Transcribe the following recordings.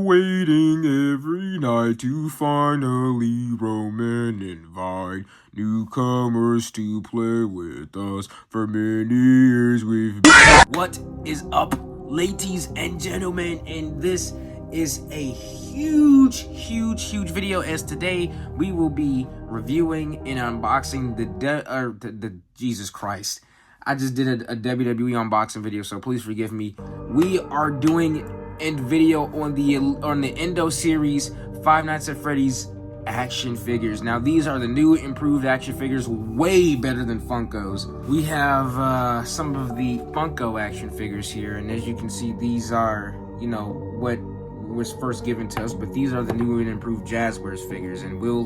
waiting every night to finally roam and invite newcomers to play with us. For many years we've been... What is up, ladies and gentlemen? And this is a huge video, as today we will be reviewing and unboxing the Jesus Christ. I just did a WWE unboxing video, so please forgive me. We are doing a video on the ENDO series Five Nights at Freddy's action figures. Now these are the new improved action figures, way better than Funko's. We have some of the Funko action figures here, and as you can see, these are, you know, what was first given to us, but these are the new and improved Jazzwares figures, and we'll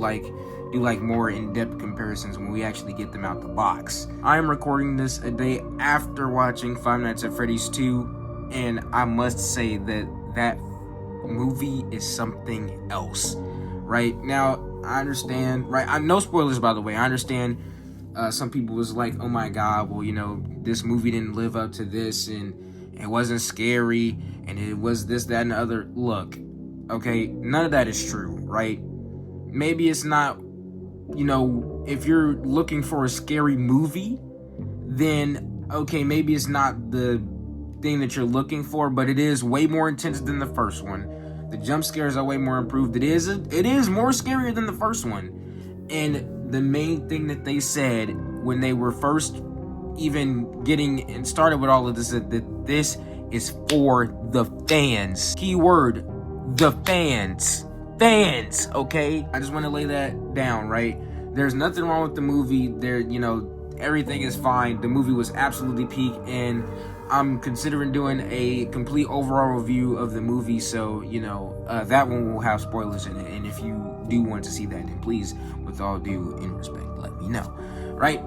do more in-depth comparisons when we actually get them out the box. I am recording this a day after watching Five Nights at Freddy's 2, and I must say that movie is something else. Right now, I understand, right? No spoilers, by the way. I understand some people was like, oh my god, well, you know, this movie didn't live up to this, and it wasn't scary, and it was this, that, and the other. Look, okay, none of that is true, right? Maybe it's not, you know, if you're looking for a scary movie, then, okay, maybe it's not the thing that you're looking for, but it is way more intense than the first one. The jump scares are way more improved. It is more scarier than the first one. And the main thing that they said when they were first even getting and started with all of this, that this is for the fans. Keyword, the fans. Fans, okay? I just want to lay that down, right? There's nothing wrong with the movie. You know, everything is fine. The movie was absolutely peak, and I'm considering doing a complete overall review of the movie, so, you know, that one will have spoilers in it, and if you do want to see that, then please, with all due in respect, let me know, right?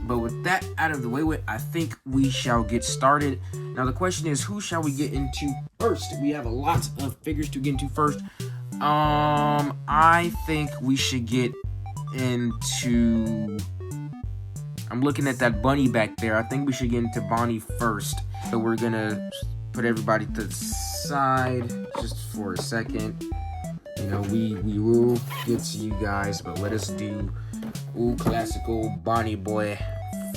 But with that out of the way, I think we shall get started. Now, the question is, who shall we get into first? We have a lot of figures to get into first. I think we should get into... I'm looking at that bunny back there. I think we should get into Bonnie first. So we're gonna put everybody to the side just for a second. You know, we will get to you guys, but let us do classical Bonnie boy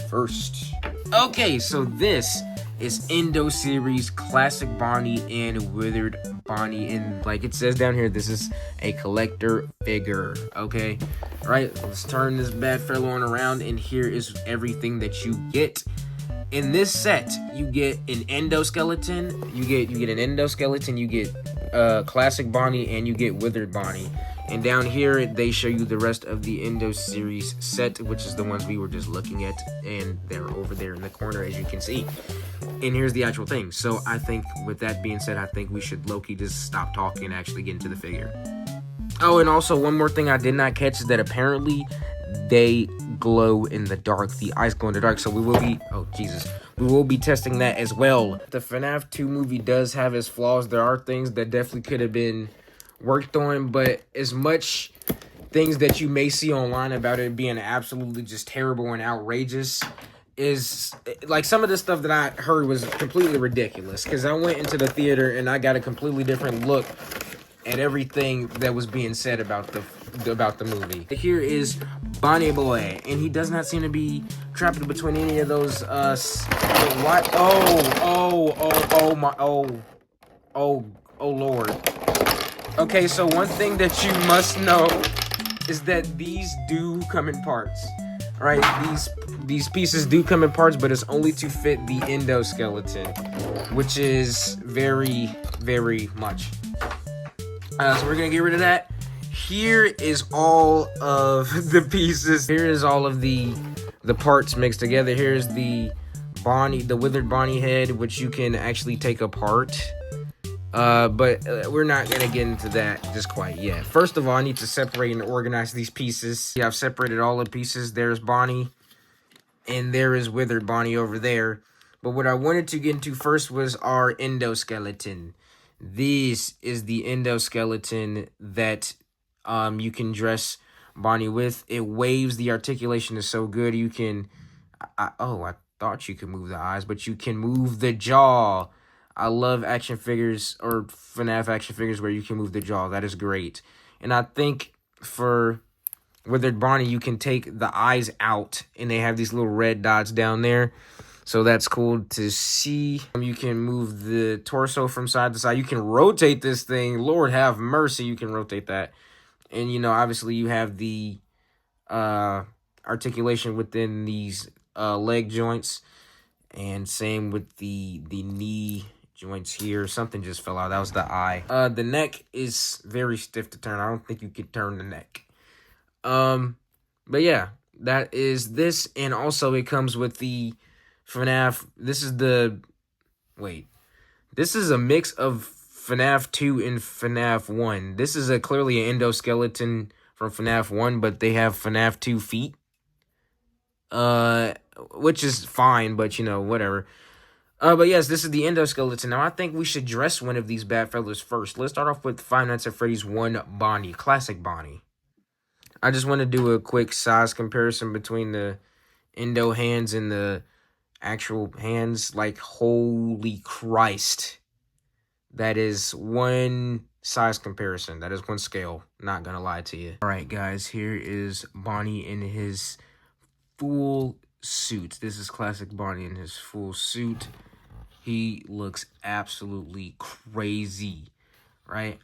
first. Okay, so this is ENDO series classic Bonnie and Withered Bonnie, and like it says down here, this is a collector figure. Okay, all right, let's turn this bad fellow on around, and here is everything that you get in this set. You get an endoskeleton, you get an endoskeleton, you get classic Bonnie, and you get Withered Bonnie. And down here, they show you the rest of the ENDO series set, which is the ones we were just looking at, and they're over there in the corner, as you can see. And here's the actual thing. So I think, with that being said, I think we should low-key just stop talking and actually get into the figure. Oh, and also, one more thing I did not catch is that apparently they glow in the dark. The eyes glow in the dark, so we will be... Oh, Jesus. We will be testing that as well. The FNAF 2 movie does have its flaws. There are things that definitely could have been worked on, but as much things that you may see online about it being absolutely just terrible and outrageous is, like, some of the stuff that I heard was completely ridiculous, because I went into the theater and I got a completely different look at everything that was being said about the movie. Here is Bonnie Boy, and he does not seem to be trapped in between any of those what? Oh Lord. Okay, so one thing that you must know is that these do come in parts, right? These pieces do come in parts, but it's only to fit the endoskeleton, which is very, very much. So we're gonna get rid of that. Here is all of the pieces. Here is all of the parts mixed together. Here's the Withered Bonnie head, which you can actually take apart. But we're not gonna get into that just quite yet. First of all, I need to separate and organize these pieces. Yeah, I've separated all the pieces. There's Bonnie, and there is Withered Bonnie over there. But what I wanted to get into first was our endoskeleton. This is the endoskeleton that you can dress Bonnie with. It waves. The articulation is so good. You can... I thought you could move the eyes, but you can move the jaw. I love action figures or FNAF action figures where you can move the jaw. That is great. And I think for Withered Bonnie, you can take the eyes out, and they have these little red dots down there. So that's cool to see. You can move the torso from side to side. You can rotate this thing. Lord have mercy, you can rotate that. And, you know, obviously you have the articulation within these leg joints. And same with the knee joints here. Something just fell out. That was the eye. The neck is very stiff to turn. I don't think you could turn the neck. But yeah, that is this. And also it comes with the FNAF. This is a mix of FNAF 2 and FNAF 1. This is clearly an endoskeleton from FNAF 1, but they have FNAF 2 feet. Which is fine, but you know, whatever. But yes, this is the endoskeleton. Now, I think we should dress one of these bad fellas first. Let's start off with Five Nights at Freddy's 1 Bonnie, classic Bonnie. I just want to do a quick size comparison between the endo hands and the actual hands. Like, holy Christ. That is one size comparison. That is one scale. Not gonna lie to you. Alright, guys. Here is Bonnie in his full suit. This is classic Bonnie in his full suit. He looks absolutely crazy. Right?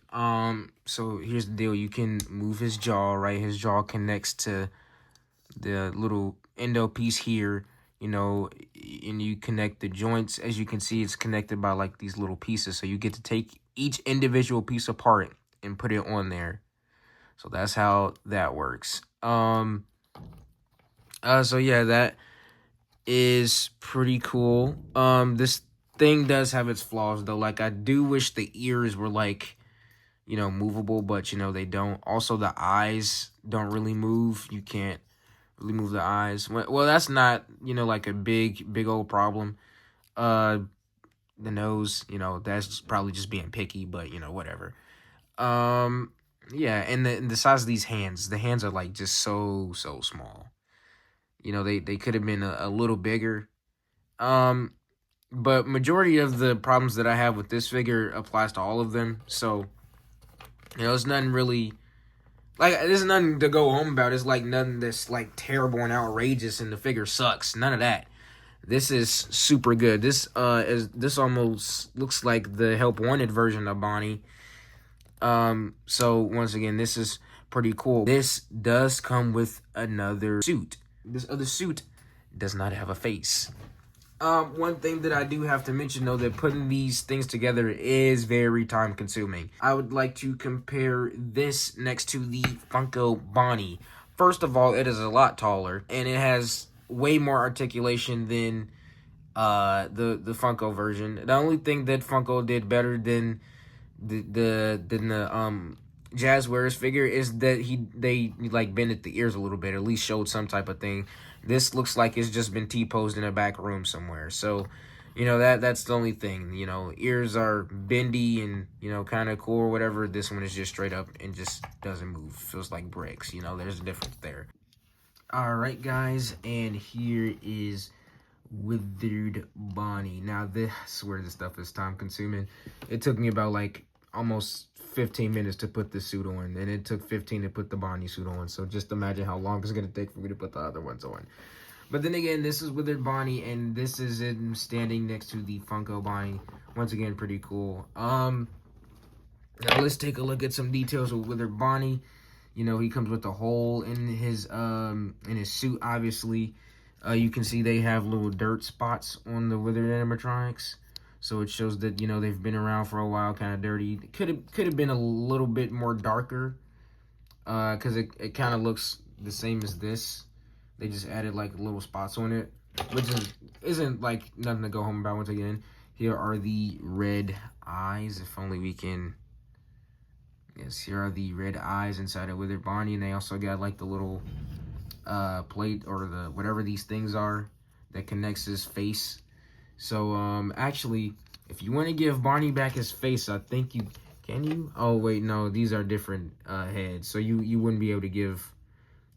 So here's the deal. You can move his jaw, right? His jaw connects to the little endo piece here, you know, and you connect the joints. As you can see, it's connected by like these little pieces. So you get to take each individual piece apart and put it on there. So that's how that works. So yeah, that is pretty cool. This thing does have its flaws though. Like, I do wish the ears were like, you know, movable, but you know, they don't. Also, the eyes don't really move. You can't really move the eyes. Well, that's not, you know, like a big old problem. The nose, you know, that's probably just being picky, but you know, whatever. Yeah, and the size of these hands, the hands are like just so small. You know, they could have been a little bigger. But majority of the problems that I have with this figure applies to all of them. So, you know, it's nothing really, like, there's nothing to go home about. It's like nothing that's like terrible and outrageous and the figure sucks. None of that. This is super good. This almost looks like the Help Wanted version of Bonnie. So once again, this is pretty cool. This does come with another suit. This other suit does not have a face. One thing that I do have to mention, though, that putting these things together is very time consuming. I would like to compare this next to the Funko Bonnie. First of all, it is a lot taller, and it has way more articulation than the Funko version. The only thing that Funko did better than the Jazzwares figure is that they like bended the ears a little bit, at least showed some type of thing. This looks like it's just been T-posed in a back room somewhere. So, you know, that's the only thing. You know, ears are bendy and, you know, kind of cool or whatever. This one is just straight up and just doesn't move. Feels like bricks. You know, there's a difference there. Alright, guys, and here is Withered Bonnie. Now, I swear this stuff is time consuming. It took me about like almost 15 minutes to put this suit on, and it took 15 to put the Bonnie suit on. So just imagine how long it's going to take for me to put the other ones on. But then again, this is Withered Bonnie, and this is him standing next to the Funko Bonnie. Once again, pretty cool. Now let's take a look at some details with Withered Bonnie. You know, he comes with a hole in his suit, obviously. You can see they have little dirt spots on the Withered animatronics. So it shows that, you know, they've been around for a while, kind of dirty. It could have been a little bit more darker, because it kind of looks the same as this. They just added like little spots on it, which isn't like nothing to go home about. Once again, here are the red eyes. If only we can. Yes, here are the red eyes inside of Withered Bonnie, and they also got like the little plate or the whatever these things are that connects his face. So, actually, if you want to give Bonnie back his face, I think you... Can you? Oh, wait, no. These are different heads. So, you wouldn't be able to give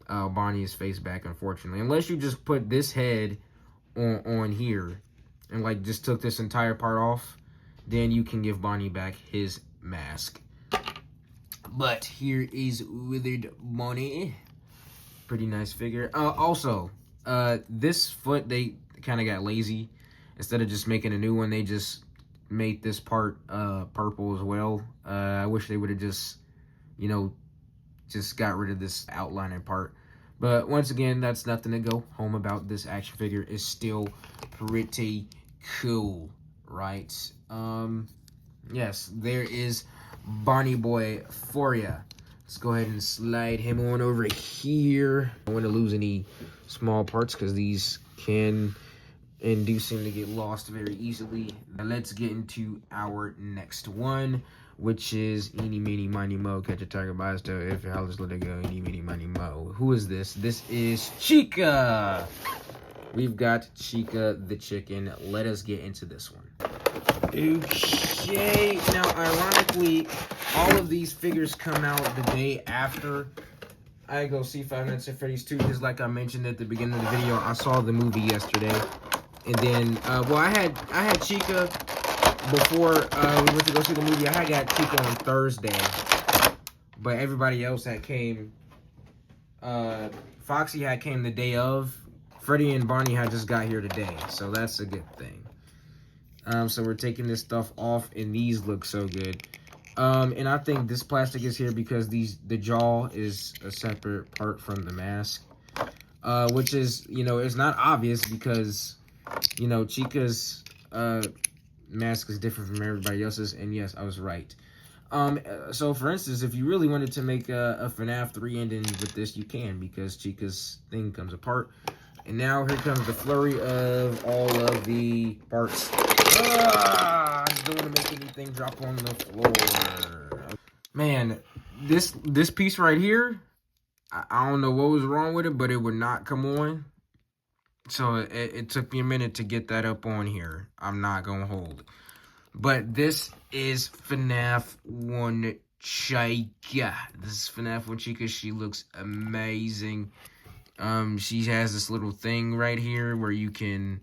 Bonnie his face back, unfortunately. Unless you just put this head on here and, like, just took this entire part off then you can give Bonnie back his mask. But here is Withered Bonnie. Pretty nice figure. Also, this foot, they kind of got lazy. Instead of just making a new one, they just made this part purple as well. I wish they would have just, you know, just got rid of this outlining part. But once again, that's nothing to go home about. This action figure is still pretty cool, right? Yes, there is Bonnie Boy for ya. Let's go ahead and slide him on over here. I don't want to lose any small parts because these can and do seem to get lost very easily. Now let's get into our next one, which is Eeny, Meeny, Miny, Mo, catch a tiger by his toe. If your hollers let it go, Eeny, Meeny, Miny, Mo. Who is this? This is Chica. We've got Chica the chicken. Let us get into this one. Okay. Now, ironically, all of these figures come out the day after I go see Five Nights at Freddy's 2, because like I mentioned at the beginning of the video, I saw the movie yesterday. And then, well, I had Chica before we went to go see the movie. I had got Chica on Thursday, but everybody else had came. Foxy had came the day of. Freddy and Bonnie had just got here today, so that's a good thing. So we're taking this stuff off, and these look so good. And I think this plastic is here because the jaw is a separate part from the mask, which is, you know, it's not obvious because, you know, Chica's mask is different from everybody else's, and yes, I was right. So for instance, if you really wanted to make a FNAF 3 ending with this, you can, because Chica's thing comes apart. And now here comes the flurry of all of the parts. I don't want to make anything drop on the floor. Man, this piece right here, I don't know what was wrong with it, but it would not come on. So it took me a minute to get that up on here. I'm not going to hold it. But this is FNAF 1 Chica. This is FNAF 1 Chica. She looks amazing. She has this little thing right here where you can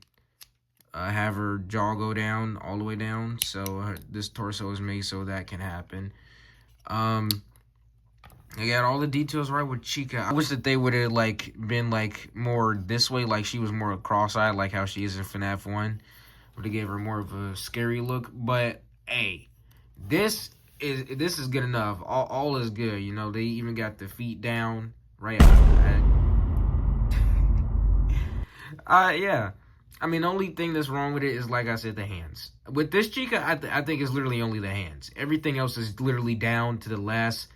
have her jaw go down, all the way down. So this torso is made so that can happen. I got all the details right with Chica. I wish that they would have like been like more this way, like she was more cross-eyed, like how she is in FNAF 1. Would have gave her more of a scary look. But hey, this is good enough. All is good. You know, they even got the feet down right after that. Yeah. I mean, the only thing that's wrong with it is, like I said, the hands. With this Chica, I think it's literally only the hands. Everything else is literally down to the last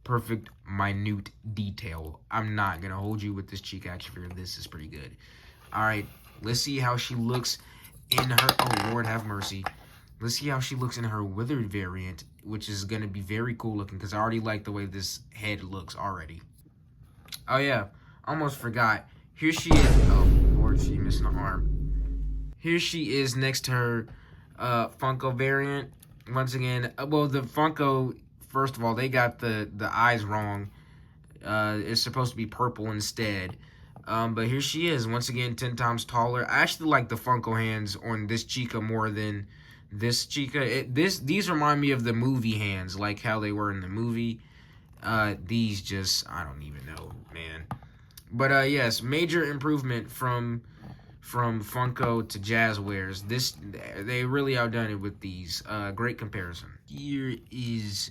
perfect, minute detail. I'm not going to hold you with this Chica action figure. This is pretty good. All right, let's see how she looks in her... Oh, Lord have mercy. Let's see how she looks in her Withered variant, which is going to be very cool looking, because I already like the way this head looks already. Oh, yeah. Almost forgot. Here she is. Oh, Lord, she's missing an arm. Here she is next to her Funko variant. Once again, well, the Funko, first of all, they got the eyes wrong. It's supposed to be purple instead. But here she is, once again, 10 times taller. I actually like the Funko hands on this Chica more than this Chica. These remind me of the movie hands, like how they were in the movie. These just, I don't even know, man. But yes, major improvement from Funko to Jazzwares. They really outdone it with these. Great comparison. Here is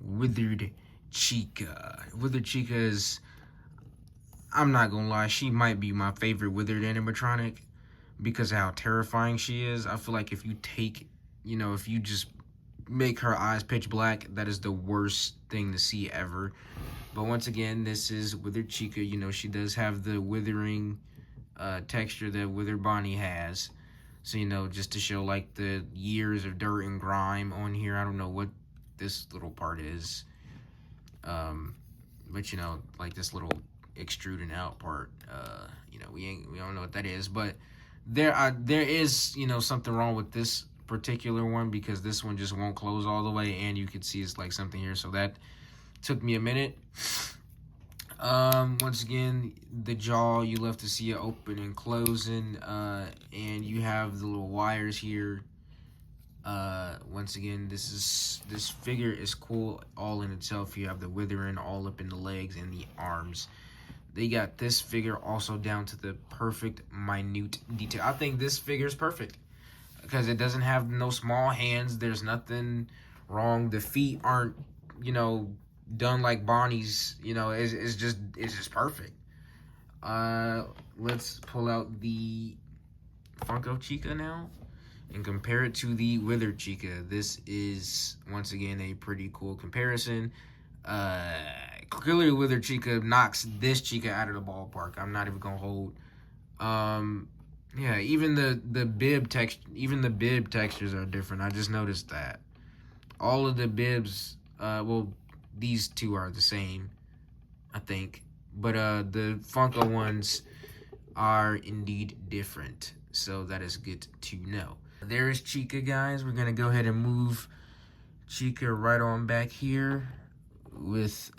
Withered Chica. Withered Chica is, I'm not gonna lie, she might be my favorite Withered animatronic because of how terrifying she is. I feel like if you take, you know, if you just make her eyes pitch black, that is the worst thing to see ever. But once again, this is Withered Chica. You know, she does have the withering texture that Withered Bonnie has. So, you know, just to show, like, the years of dirt and grime on here. I don't know what this little part is. But, you know, like this little extruding out part. You know, we don't know what that is. But there is, you know, something wrong with this particular one, because this one just won't close all the way, and you can see it's like something here. So that took me a minute. Once again, the jaw, you love to see it open and closing, and you have the little wires here. Once again, this figure is cool all in itself. You have the withering all up in the legs and the arms. They got this figure also down to the perfect minute detail. I think this figure is perfect because it doesn't have no small hands. There's nothing wrong. The feet aren't, you know, done like Bonnie's. You know, it's just perfect. Let's pull out the Funko Chica now and compare it to the Withered Chica. This is once again a pretty cool comparison. Clearly Withered Chica knocks this Chica out of the ballpark. I'm not even gonna hold. Yeah, even the bib textures are different. I just noticed that. All of the bibs, well, these two are the same, I think. But the Funko ones are indeed different. So that is good to know. There's Chica, guys. We're gonna go ahead and move Chica right on back here with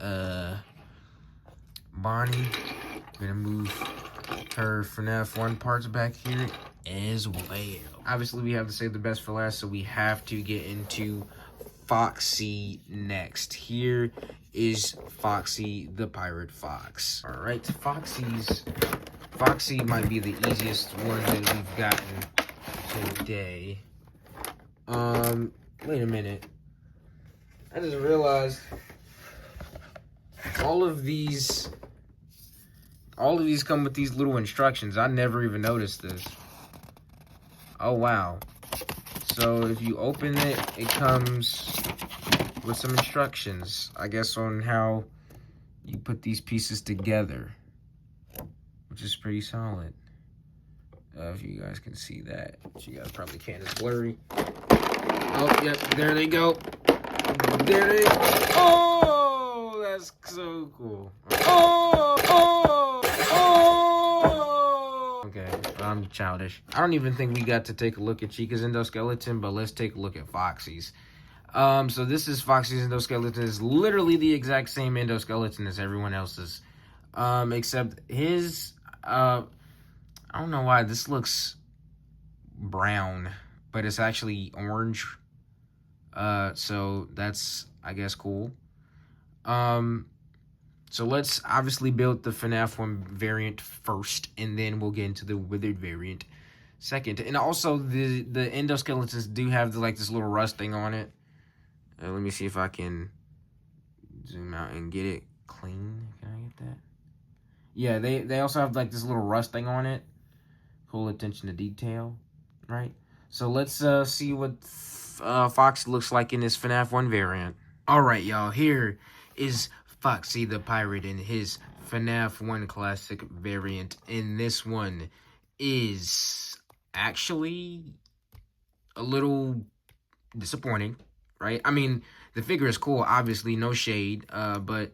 Bonnie. We're gonna move her FNAF 1 parts back here as well. Obviously, we have to save the best for last, so we have to get into Foxy next. Here is Foxy the Pirate Fox. All right, Foxy might be the easiest one that we've gotten today. Wait a minute. I just realized all of these come with these little instructions. I never even noticed this. Oh, wow. So if you open it, it comes with some instructions, I guess, on how you put these pieces together, which is pretty solid. If you guys can see that. You guys probably can't. It's blurry. Oh, yep. There they go. There they go. Oh, that's so cool. Okay, I'm childish. I don't even think we got to take a look at Chica's endoskeleton, but let's take a look at Foxy's. So this is Foxy's endoskeleton. It's literally the exact same endoskeleton as everyone else's. Except his, I don't know why this looks brown, but it's actually orange. So that's, I guess, cool. So let's obviously build the FNAF 1 variant first, and then we'll get into the Withered variant second. And also, the endoskeletons do have this little rusting on it. Let me see if I can zoom out and get it clean. Can I get that? Yeah, they also have this little rusting on it. Cool attention to detail, right? So let's see what Fox looks like in this FNAF 1 variant. All right, y'all. Here is Foxy the Pirate in his FNAF 1 Classic variant. And this one is actually a little disappointing, right? I mean, the figure is cool, obviously, no shade. But,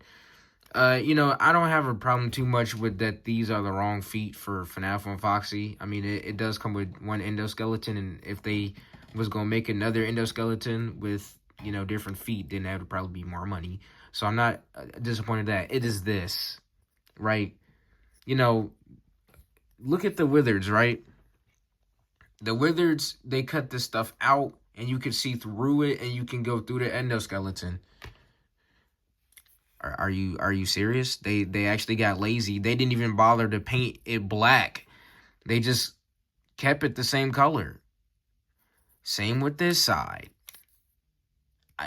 you know, I don't have a problem too much with that these are the wrong feet for FNAF 1 Foxy. I mean, it does come with one endoskeleton, and if they was going to make another endoskeleton with, you know, different feet, then that would probably be more money. So I'm not disappointed that it is this, right? You know, look at the Withereds, right? The Withereds, they cut this stuff out, and you can see through it, and you can go through the endoskeleton. Are you serious? They actually got lazy. They didn't even bother to paint it black. They just kept it the same color. Same with this side.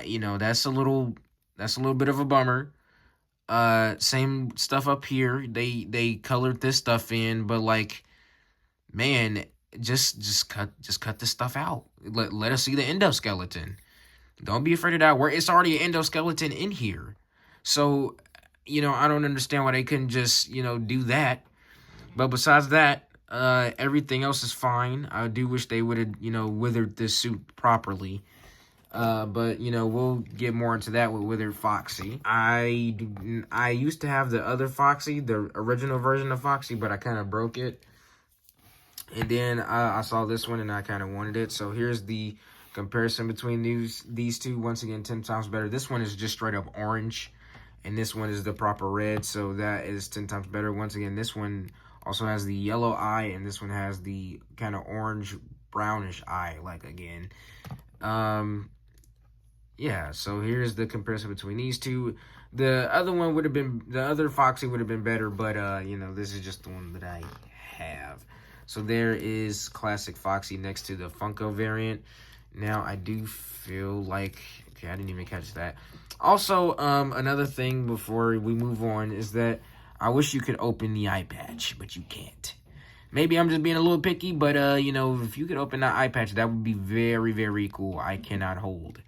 You know, that's a little bit of a bummer. Same stuff up here. They colored this stuff in, but man, just cut this stuff out. Let us see the endoskeleton. Don't be afraid of that. It's already an endoskeleton in here. So, you know, I don't understand why they couldn't just, you know, do that. But besides that, everything else is fine. I do wish they would have, you know, withered this suit properly. But, you know, we'll get more into that with Withered Foxy. I used to have the other Foxy, the original version of Foxy, but I kind of broke it. And then I saw this one, and I kind of wanted it. So here's the comparison between these two. Once again, 10 times better. This one is just straight up orange, and this one is the proper red. So that is 10 times better. Once again, this one also has the yellow eye, and this one has the kind of orange brownish eye, again. Yeah, so here's the comparison between these two. The other one would have been, the other Foxy would have been better, but, you know, this is just the one that I have. So there is classic Foxy next to the Funko variant. Now, I do feel like, okay, I didn't even catch that. Also, another thing before we move on is that I wish you could open the eye patch, but you can't. Maybe I'm just being a little picky, but, you know, if you could open that eye patch, that would be very, very cool. I cannot hold.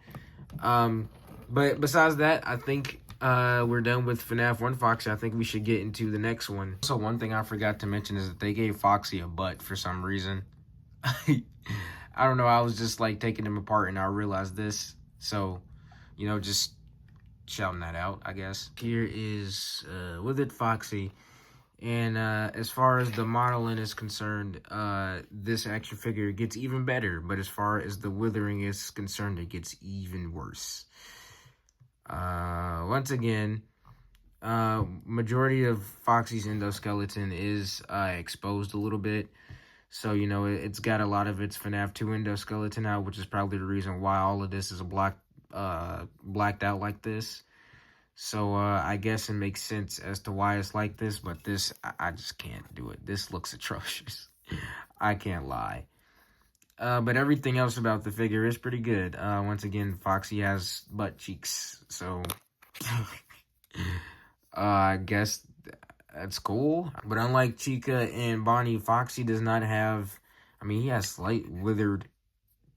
But besides that, I think we're done with FNAF 1 Foxy. I think we should get into the next one. So one thing I forgot to mention is that they gave Foxy a butt for some reason. I don't know, I was just like taking them apart and I realized this. So, you know, just shouting that out, I guess. Here is Withered Foxy. And as far as the modeling is concerned, this action figure gets even better. But as far as the withering is concerned, it gets even worse. Once again, majority of Foxy's endoskeleton is exposed a little bit. So, you know, it's got a lot of its FNAF 2 endoskeleton out, which is probably the reason why all of this is blacked out like this. So, I guess it makes sense as to why it's like this, but this, I just can't do it. This looks atrocious. I can't lie. But everything else about the figure is pretty good. Once again, Foxy has butt cheeks, so I guess that's cool. But unlike Chica and Bonnie, Foxy does not have, I mean, he has slight withered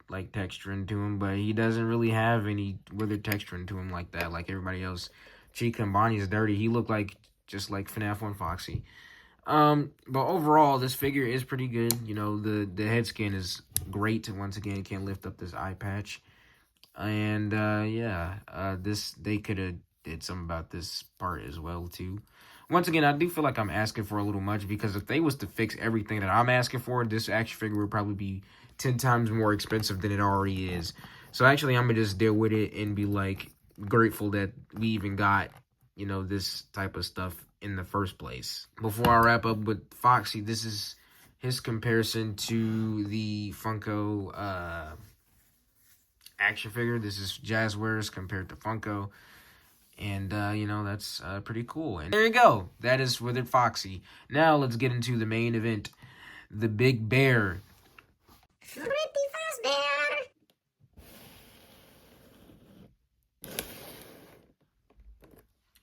like texture into him, but he doesn't really have any withered texture into him like that, like everybody else. Chica and Bonnie is dirty. He looked like just like FNAF 1 Foxy. But overall, this figure is pretty good. You know, the head skin is great. Once again, can't lift up this eye patch. And yeah, they could have did something about this part as well too. Once again, I do feel like I'm asking for a little much, because if they was to fix everything that I'm asking for, this action figure would probably be 10 times more expensive than it already is. So actually, I'm gonna just deal with it and be like grateful that we even got, you know, this type of stuff in the first place. Before I wrap up with Foxy, this is his comparison to the Funko action figure. This is Jazzwares compared to Funko. And, you know, that's pretty cool. And there you go. That is Withered Foxy. Now let's get into the main event. The Big Bear. Freddy Fazbear.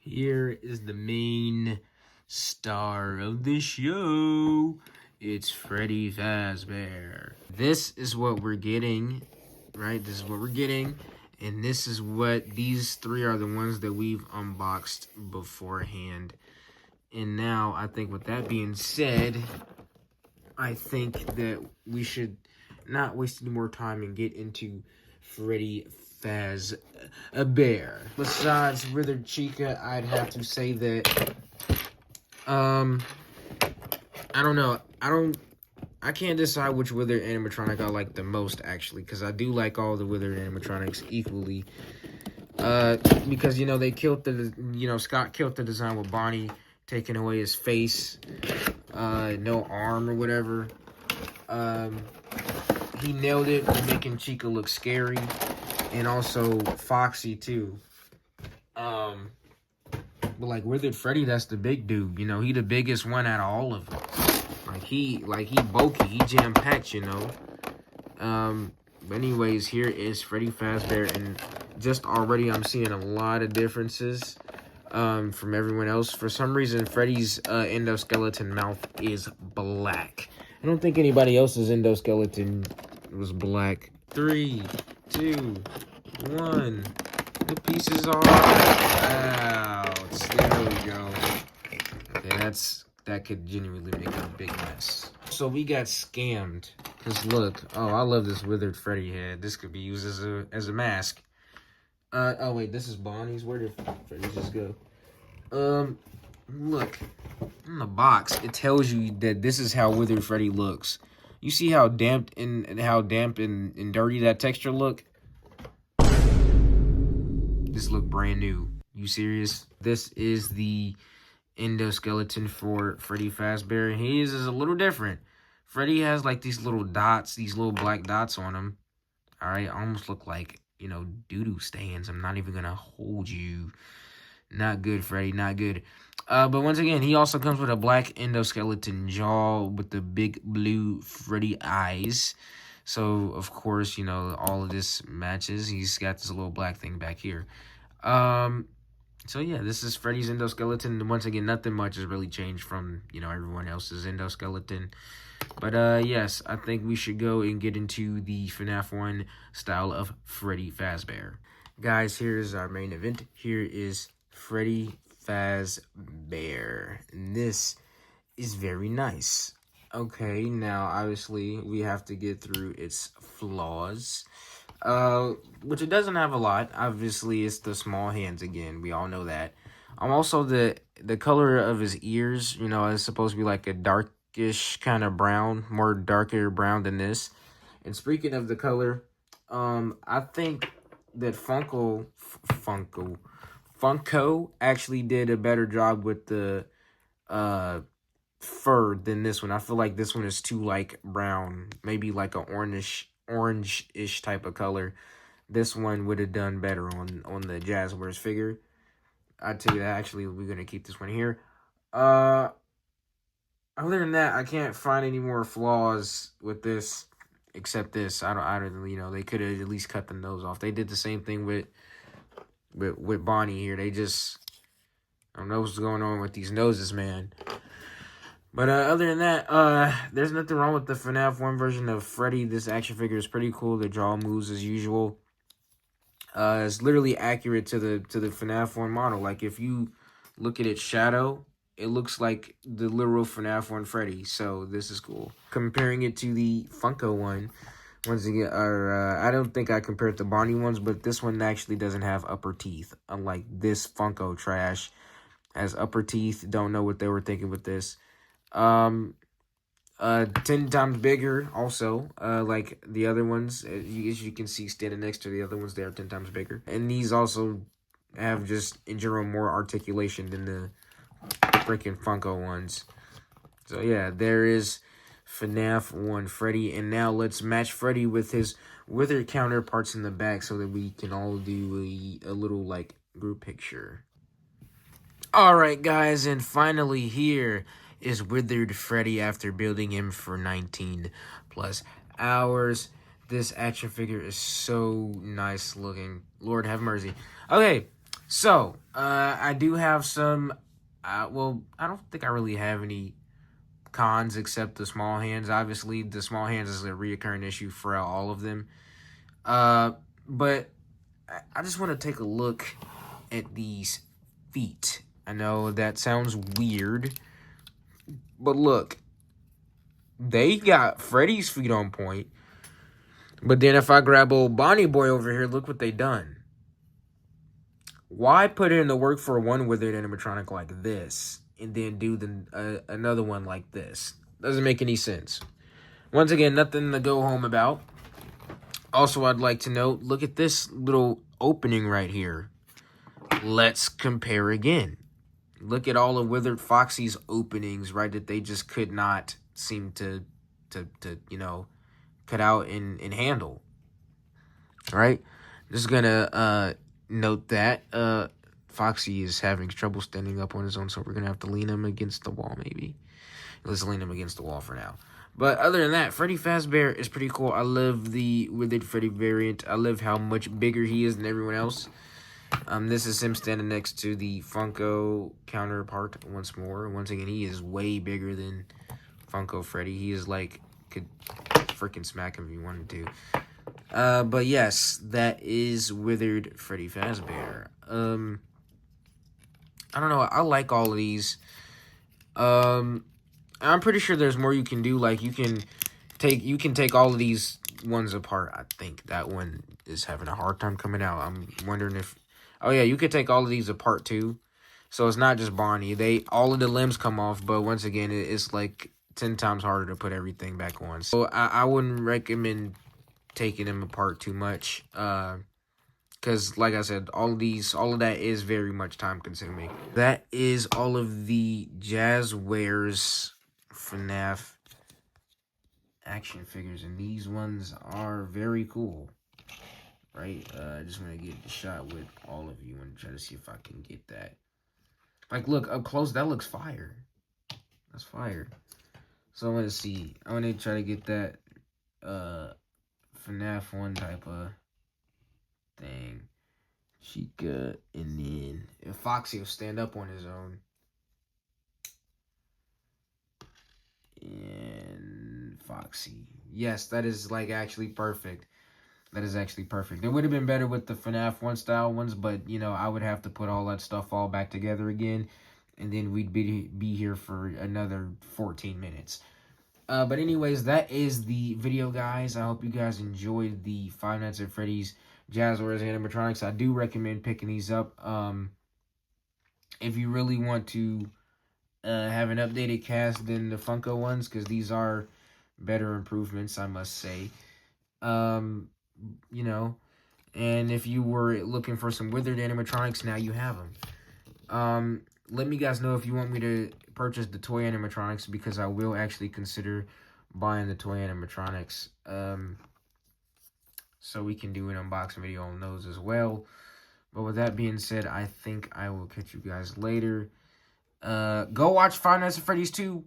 Here is the main star of the show. It's Freddy Fazbear. This is what we're getting, right? This is what we're getting. And this is what, these three are the ones that we've unboxed beforehand. And now, I think with that being said, I think that we should not waste any more time and get into Freddy Fazbear. Besides Withered Chica, I'd have to say that, I don't know. I can't decide which Withered animatronic I like the most, actually, because I do like all the Withered animatronics equally. Because, you know, they killed the, you know, Scott killed the design with Bonnie, taking away his face, no arm or whatever. He nailed it with making Chica look scary, and also Foxy, too. But, like, Withered Freddy, that's the big dude, you know, he the biggest one out of all of them. He bulky, he jam-packed, you know. But anyways, here is Freddy Fazbear, and just already I'm seeing a lot of differences from everyone else. For some reason, Freddy's endoskeleton mouth is black. I don't think anybody else's endoskeleton was black. 3, 2, 1. The pieces are out. There we go. Okay, that could genuinely make a big mess. So we got scammed. Cause look, oh, I love this Withered Freddy head. This could be used as a mask. Oh wait, this is Bonnie's. Where did Freddy just go? Look, in the box, it tells you that this is how Withered Freddy looks. You see how damp and dirty that texture look? This look brand new. You serious? This is the endoskeleton for Freddy Fazbear. His is a little different. Freddy has like these little dots, these little black dots on him. All right, almost look like, you know, doo-doo stains. I'm not even gonna hold you. Not good, Freddy, not good. But once again, he also comes with a black endoskeleton jaw with the big blue Freddy eyes. So, of course, you know, all of this matches. He's got this little black thing back here. So yeah, this is Freddy's endoskeleton. Once again, nothing much has really changed from, you know, everyone else's endoskeleton. But yes, I think we should go and get into the FNAF 1 style of Freddy Fazbear. Guys, here's our main event. Here is Freddy Fazbear. And this is very nice. Okay, now obviously we have to get through its flaws. Which it doesn't have a lot. Obviously, it's the small hands again. We all know that. Also the color of his ears, you know, is supposed to be like a darkish kind of brown, more darker brown than this. And speaking of the color, I think that Funko actually did a better job with the fur than this one. I feel like this one is too like brown, maybe like a orange-ish type of color. This one would have done better on the Jazzwares figure. I'd tell you that. Actually, we're gonna keep this one here. Other than that, I can't find any more flaws with this except this. I don't you know, they could have at least cut the nose off. They did the same thing with Bonnie here. They just, I don't know what's going on with these noses, man. But other than that, there's nothing wrong with the FNAF 1 version of Freddy. This action figure is pretty cool. The jaw moves as usual. It's literally accurate to the FNAF 1 model. Like, if you look at its shadow, it looks like the literal FNAF 1 Freddy. So, this is cool. Comparing it to the Funko one, once again, I don't think I compared the Bonnie ones, but this one actually doesn't have upper teeth. Unlike this Funko trash has upper teeth. Don't know what they were thinking with this. 10 times bigger also, like the other ones. As you can see standing next to the other ones, they are 10 times bigger. And these also have just, in general, more articulation than the freaking Funko ones. So yeah, there is FNAF 1 Freddy. And now let's match Freddy with his withered counterparts in the back so that we can all do a little, like, group picture. Alright, guys, and finally here is Withered Freddy after building him for 19 plus hours. This action figure is so nice looking. Lord have mercy. Okay, so I do have some, well, I don't think I really have any cons except the small hands. Obviously, the small hands is a reoccurring issue for all of them. But I just want to take a look at these feet. I know that sounds weird, but look, they got Freddy's feet on point. But then if I grab old Bonnie boy over here, look what they done. Why put in the work for one withered animatronic like this and then do another one like this? Doesn't make any sense. Once again, nothing to go home about. Also, I'd like to note, look at this little opening right here. Let's compare again. Look at all of Withered Foxy's openings, right, that they just could not seem to you know, cut out and handle. All right? Just gonna note that Foxy is having trouble standing up on his own, so we're gonna have to lean him against the wall, maybe. Let's lean him against the wall for now. But other than that, Freddy Fazbear is pretty cool. I love the Withered Freddy variant. I love how much bigger he is than everyone else. This is him standing next to the Funko counterpart once more. Once again, he is way bigger than Funko Freddy. He is like, could freaking smack him if you wanted to. But yes, that is Withered Freddy Fazbear. I don't know. I like all of these. I'm pretty sure there's more you can do. Like you can take all of these ones apart. I think that one is having a hard time coming out. I'm wondering if, oh yeah, you could take all of these apart too. So it's not just Bonnie. All of the limbs come off, but once again, it's like 10 times harder to put everything back on. So I wouldn't recommend taking them apart too much. Because like I said, all of that is very much time consuming. That is all of the Jazzwares FNAF action figures, and these ones are very cool. right? I just want to get the shot with all of you and try to see if I can get that. Like, look, up close, that looks fire. That's fire. So I want to see. I want to try to get that FNAF 1 type of thing. Chica, and then if Foxy will stand up on his own. And Foxy. Yes, that is like actually perfect. That is actually perfect. It would have been better with the FNAF 1 style ones, but you know, I would have to put all that stuff all back together again, and then we'd be here for another 14 minutes. But anyways, that is the video, guys. I hope you guys enjoyed the Five Nights at Freddy's Jazzwares animatronics. I do recommend picking these up. If you really want to have an updated cast than the Funko ones, because these are better improvements, I must say. You know, and if you were looking for some Withered animatronics, now you have them. Let me guys know if you want me to purchase the toy animatronics, because I will actually consider buying the toy animatronics. So we can do an unboxing video on those as well. But with that being said, I think I will catch you guys later. Go watch Five Nights at Freddy's 2,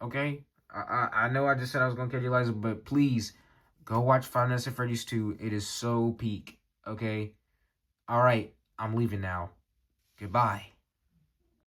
okay? I know I just said I was going to catch you guys, but please, go watch Five Nights at Freddy's 2. It is so peak, okay? Alright, I'm leaving now. Goodbye.